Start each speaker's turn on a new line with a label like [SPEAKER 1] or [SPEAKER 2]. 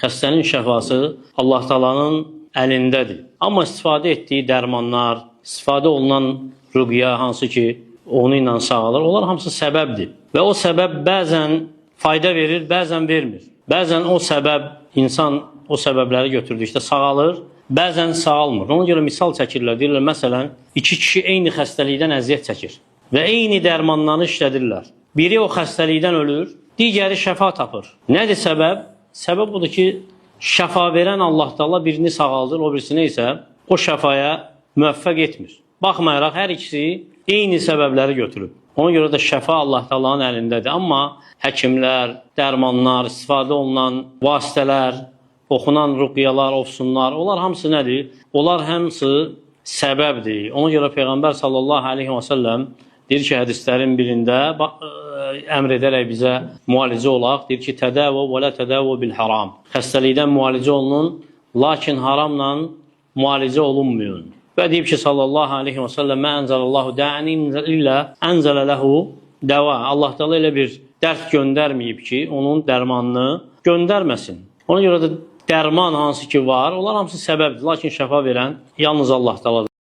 [SPEAKER 1] Xəstənin şəfası Allah Taala'nın əlindədir. Amma istifadə etdiyi dərmanlar, istifadə olunan rüqyə hansı ki, onu ilə sağalır, onlar hamısı səbəbdir. Və o səbəb bəzən fayda verir, bəzən vermir. Bəzən o səbəb, insan o səbəbləri götürdükdə sağalır, bəzən sağalmır. Ona görə misal çəkirlər, deyirlər, məsələn, iki kişi eyni xəstəlikdən əziyyət çəkir və eyni dərmanları işlədirlər. Biri o xəstəlikdən ölür, digəri şəfa tapır. Nədir səbəb? Səbəb budur ki, şəfa verən Allah Taala birini sağaldır, o birisinə isə o şəfaya müvəffəq etmir. Baxmayaraq, hər ikisi eyni səbəbləri götürüb. Ona görə də şəfa Allah Taala'nın əlindədir. Amma həkimlər, dərmanlar, istifadə olunan vasitələr, oxunan rüqyalar, ofsunlar, onlar hamısı nədir? Onlar hamısı səbəbdir. Ona görə Peyğəmbər sallallahu aleyhi və səlləm deyir ki, hədislərin birində əmr edərək bizə müalicə olaq. Deyir ki, tədəvvə və lə tədəvvə bil haram. Xəstəlikdən müalicə olunun, lakin haramla müalicə olunmayın. Və deyib ki, sallallahu aleyhi və səlləm, mə ənzəlallahu də'nin illə ənzələ ləhu dəva. Allah Teala elə bir dərd göndərməyib ki, onun dərmanını göndərməsin. Ona görə də dərman hansı ki var, onlar hamısı səbəbdir. Lakin şəfa verən yalnız Allah Teala'dır.